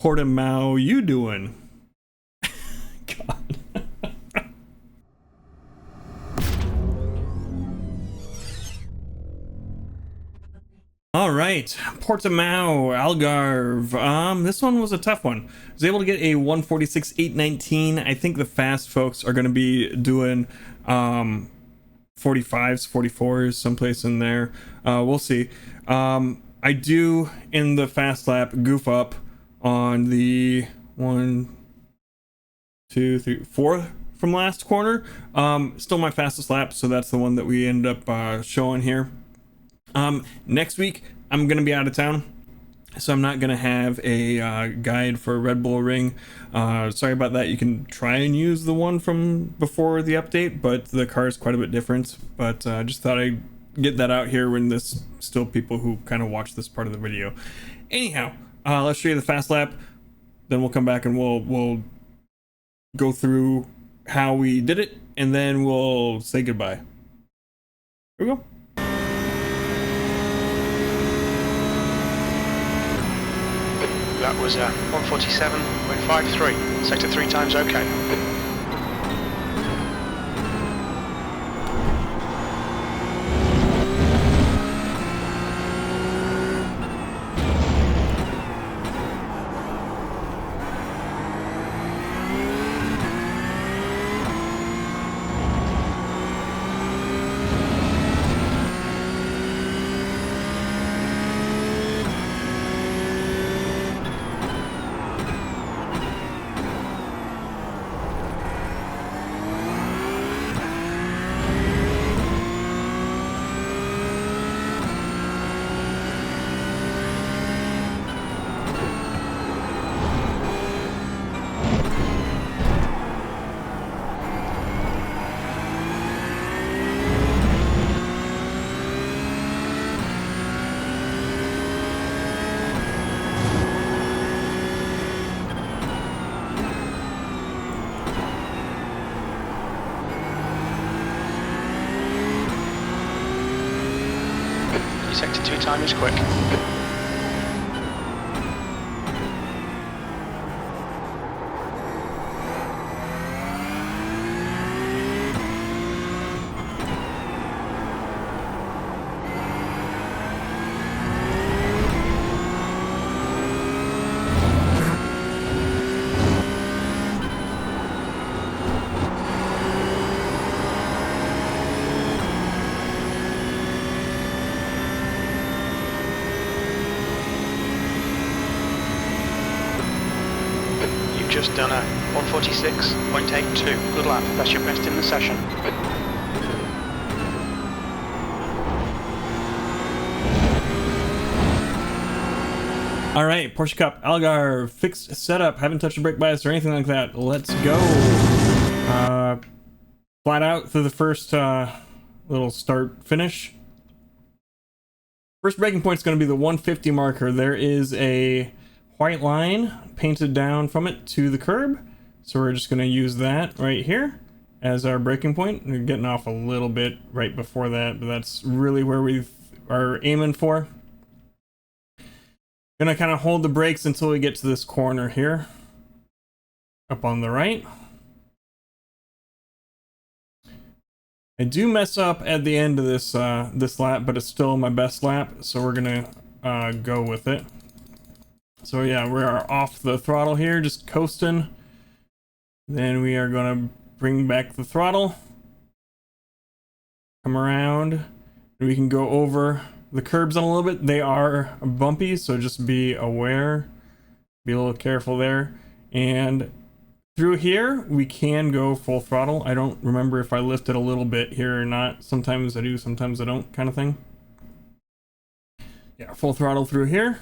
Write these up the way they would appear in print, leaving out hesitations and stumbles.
Portimao you doing? God. All right, Portimao, Algarve. This one was a tough one. I was able to get a 146.819. I think the fast folks are going to be doing 45s, 44s, someplace in there. We'll see. I do, in the fast lap, goof up on the 1, 2, 3, 4 from last corner. Still my fastest lap, so that's the one that we end up showing here. Next week I'm gonna be out of town, so I'm not gonna have a guide for Red Bull Ring. Sorry about that. You can try and use the one from before the update, but the car is quite a bit different. But just thought I'd get that out here when there's still people who kind of watch this part of the video. Anyhow, let's show you the fast lap, then we'll come back and we'll go through how we did it, and then we'll say goodbye. Here we go. That was 147.53, sector 3 times okay. Sector 2 time is quick. Just done a 146.82. Good lap. That's your best in the session. All right, Porsche Cup, Algarve, fixed setup. Haven't touched the brake bias or anything like that. Let's go. Flat out through the first little start finish. First braking point is going to be the 150 marker. There is a white line painted down from it to the curb, so we're just going to use that right here as our braking point. We're getting off a little bit right before that, but that's really where we are aiming for. Gonna kind of hold the brakes until we get to this corner here up on the right. I do mess up at the end of this this lap, but it's still my best lap, so we're gonna go with it. So yeah, we are off the throttle here, just coasting. Then we are gonna bring back the throttle, come around, and we can go over the curbs on a little bit. They are bumpy, so just be aware, be a little careful there. And through here, we can go full throttle. I don't remember if I lifted a little bit here or not. Sometimes I do, sometimes I don't, kind of thing. Yeah, full throttle through here.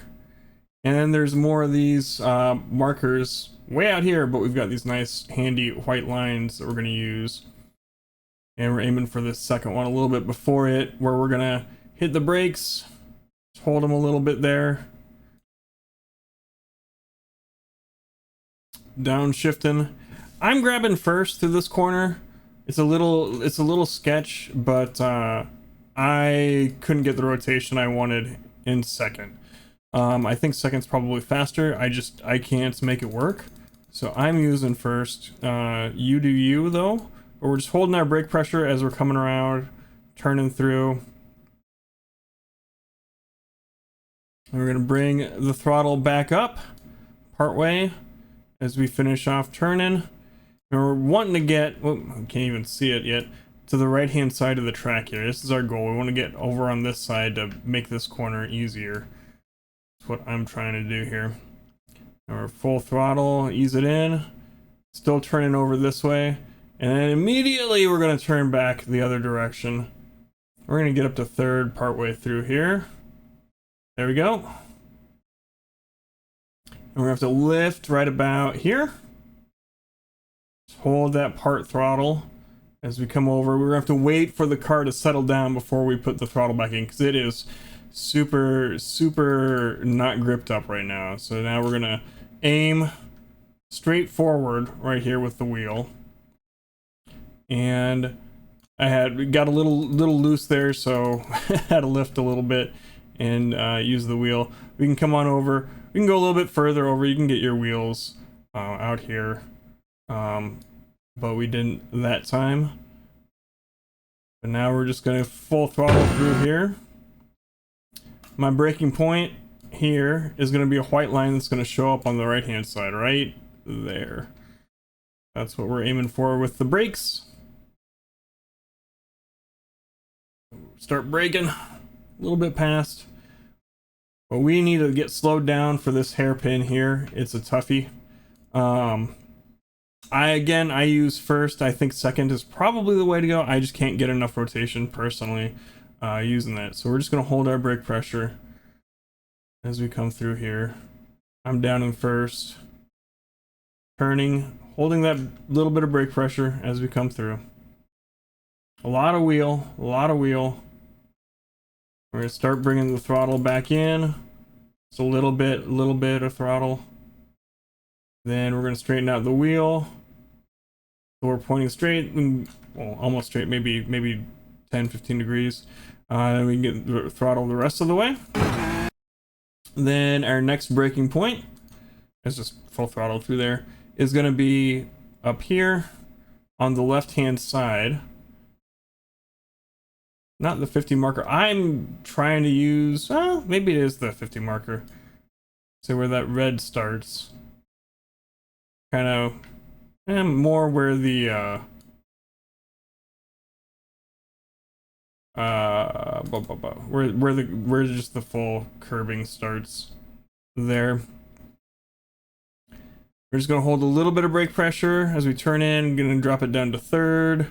And then there's more of these markers way out here, but we've got these nice handy white lines that we're going to use. And we're aiming for this second one a little bit before it, where we're going to hit the brakes, just hold them a little bit there. Downshifting. I'm grabbing first through this corner. It's a little sketch, but I couldn't get the rotation I wanted in second. I think second's probably faster. I can't make it work. So I'm using first. You do you though. But we're just holding our brake pressure as we're coming around, turning through. And we're gonna bring the throttle back up partway as we finish off turning. And we're wanting to get, well, I can't even see it yet, to the right hand side of the track here. This is our goal. We want to get over on this side to make this corner easier. That's what I'm trying to do here. And we're full throttle, ease it in, still turning over this way, and then immediately we're going to turn back the other direction. We're going to get up to third partway through here. There we go. And we're going to have to lift right about here. Just hold that part throttle as we come over. We're going to have to wait for the car to settle down before we put the throttle back in, because it is super not gripped up right now. So now we're going to aim straight forward right here with the wheel. And I got a little loose there, so I had to lift a little bit and use the wheel. We can come on over. We can go a little bit further over. You can get your wheels out here. But we didn't that time. But now we're just going to full throttle through here. My braking point here is going to be a white line that's going to show up on the right hand side right there. That's what we're aiming for with the brakes. Start braking a little bit past, but we need to get slowed down for this hairpin here. It's a toughie. I use first. I think second is probably the way to go. I just can't get enough rotation personally using that. So we're just going to hold our brake pressure as we come through here. I'm down in first. Turning, holding that little bit of brake pressure as we come through. A lot of wheel. We're going to start bringing the throttle back in. Just a little bit of throttle. Then we're going to straighten out the wheel. So we're pointing straight, well, almost straight, maybe 10-15 degrees. Then we can get the throttle the rest of the way. Then our next braking point, it's just full throttle through there, is going to be up here on the left hand side. Not the 50 marker. I'm trying to use, well, maybe it is the 50 marker. So where that red starts. Kind of more where the where just the full curbing starts there. We're just gonna hold a little bit of brake pressure as we turn in. Gonna drop it down to third.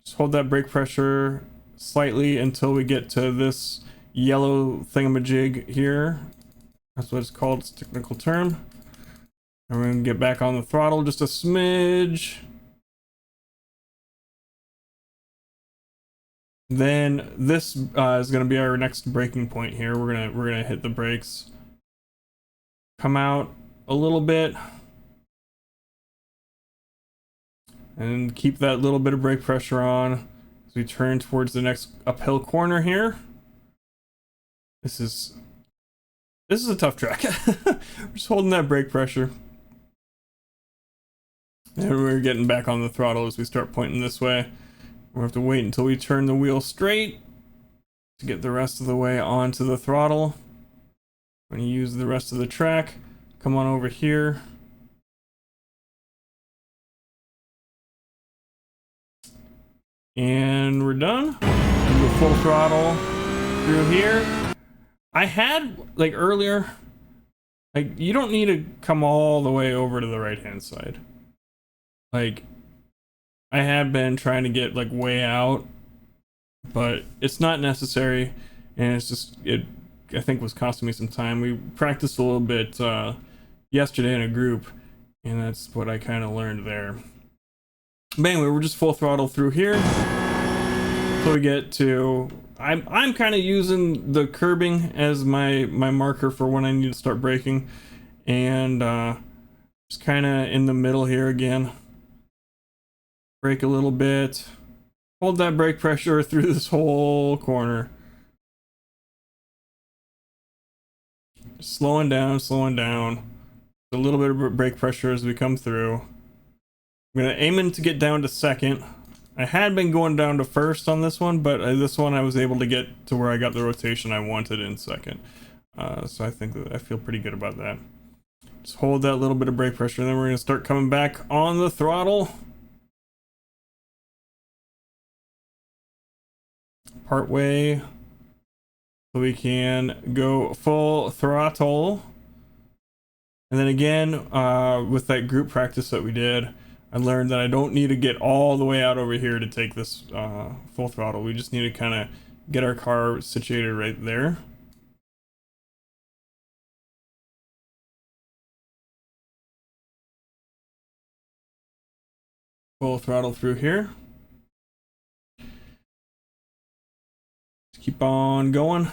Just hold that brake pressure slightly until we get to this yellow thingamajig here. That's what it's called. It's a technical term. And we're gonna get back on the throttle just a smidge. Then this is gonna be our next braking point here. We're gonna hit the brakes. Come out a little bit. And keep that little bit of brake pressure on as we turn towards the next uphill corner here. This is a tough track. We're just holding that brake pressure. And we're getting back on the throttle as we start pointing this way. We'll have to wait until we turn the wheel straight to get the rest of the way onto the throttle. We're going to use the rest of the track. Come on over here. And we're done. Go full throttle through here. I had, like earlier, like you don't need to come all the way over to the right hand side. Like I had been trying to get like way out, but it's not necessary, and it's just I think was costing me some time. We practiced a little bit yesterday in a group, and that's what I kind of learned there. But anyway, we're just full throttle through here. So we get to, I'm kind of using the curbing as my marker for when I need to start braking, and just kind of in the middle here again. Brake a little bit. Hold that brake pressure through this whole corner. Slowing down, slowing down. A little bit of brake pressure as we come through. I'm gonna aim to get down to second. I had been going down to first on this one, but this one I was able to get to where I got the rotation I wanted in second. So I think that I feel pretty good about that. Just hold that little bit of brake pressure, and then we're gonna start coming back on the throttle. Part way, so we can go full throttle. And then again, with that group practice that we did, I learned that I don't need to get all the way out over here to take this full throttle. We just need to kind of get our car situated right there. Full throttle through here. Just keep on going.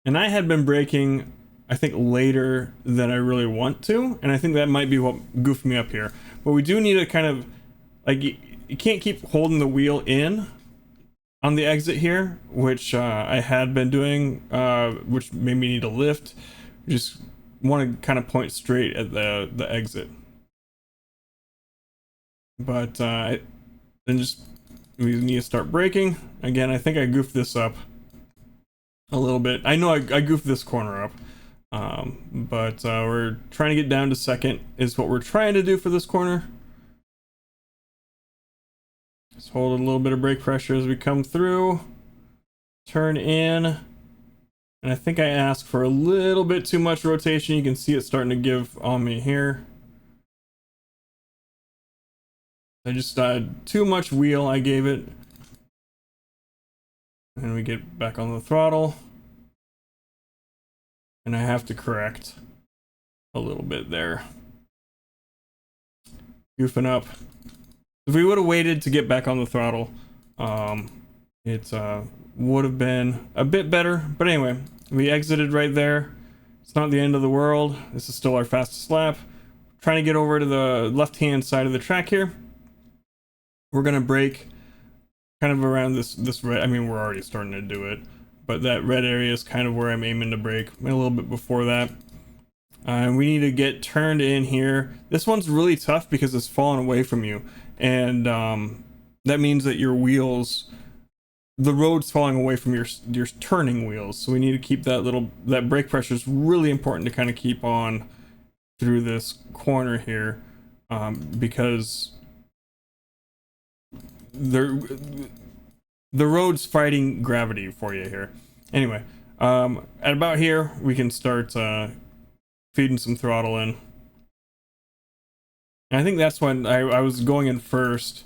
And I had been braking, I think, later than I really want to, and I think that might be what goofed me up here. But we do need to kind of, like, you can't keep holding the wheel in on the exit here, which I had been doing, which made me need to lift. You just want to kind of point straight at the exit. But then just, we need to start braking. Again, I think I goofed this up a little bit. I know I goofed this corner up. But we're trying to get down to second is what we're trying to do for this corner. Just hold a little bit of brake pressure as we come through. Turn in. And I think I asked for a little bit too much rotation. You can see it starting to give on me here. I just too much wheel I gave it. And we get back on the throttle. And I have to correct a little bit there. Goofing up. If we would have waited to get back on the throttle, it would have been a bit better. But anyway, we exited right there. It's not the end of the world. This is still our fastest lap. Trying to get over to the left-hand side of the track here. We're gonna brake kind of around this red. I mean, we're already starting to do it. But that red area is kind of where I'm aiming to brake, a little bit before that. We need to get turned in here. This one's really tough because it's falling away from you. And that means that your wheels, the road's falling away from your turning wheels. So we need to keep that brake pressure is really important to kind of keep on through this corner here. Because the road's fighting gravity for you here. Anyway, at about here, we can start feeding some throttle in. And I think that's when I was going in first.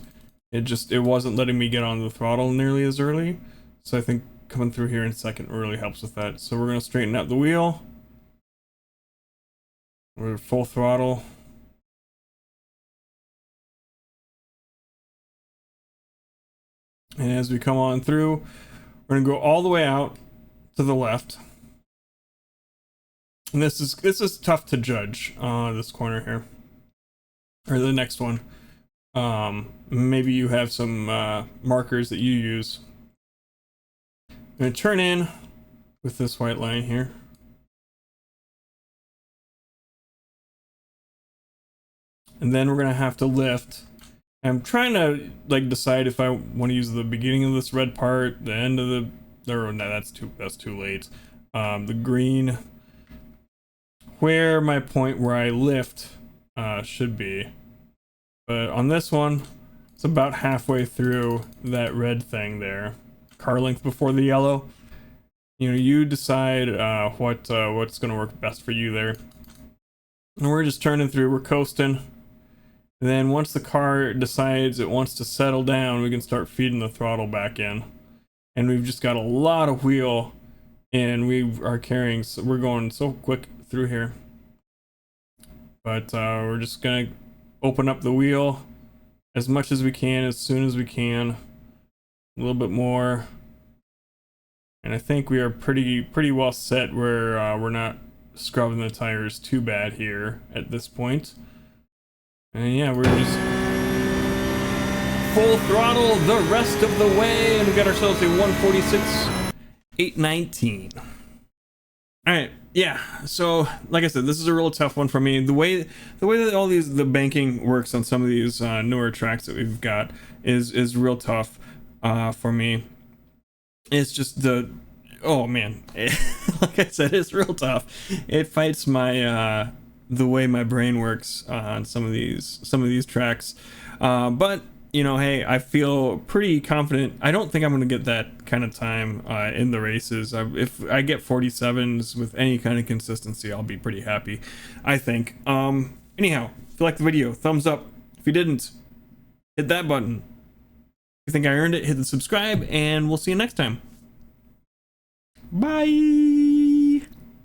It wasn't letting me get on the throttle nearly as early. So I think coming through here in second really helps with that. So we're going to straighten out the wheel. We're full throttle. And as we come on through, we're gonna go all the way out to the left. And this is tough to judge, this corner here. Or the next one. Maybe you have some markers that you use. I'm gonna turn in with this white line here. And then we're gonna have to lift. I'm trying to like decide if I want to use the beginning of this red part, the end of the, or no, that's too late. The green, where my point where I lift should be. But on this one, it's about halfway through that red thing there. Car length before the yellow. You know, you decide what's gonna work best for you there. And we're just turning through, we're coasting. And then once the car decides it wants to settle down, we can start feeding the throttle back in. And we've just got a lot of wheel, and we are carrying, we're going so quick through here. But we're just gonna open up the wheel as much as we can, as soon as we can. A little bit more. And I think we are pretty well set where we're not scrubbing the tires too bad here at this point. And yeah, we're just full throttle the rest of the way, and we got ourselves a 146.819. All right, yeah. So, like I said, this is a real tough one for me. The way that all the banking works on some of these newer tracks that we've got is real tough for me. It's just oh man, like I said, it's real tough. It fights my the way my brain works on some of these tracks. But hey, I feel pretty confident. I don't think I'm going to get that kind of time in the races. If I get 47s with any kind of consistency, I'll be pretty happy, I think. Anyhow, if you liked the video, thumbs up. If you didn't, hit that button. If you think I earned it, hit the subscribe, and we'll see you next time. Bye.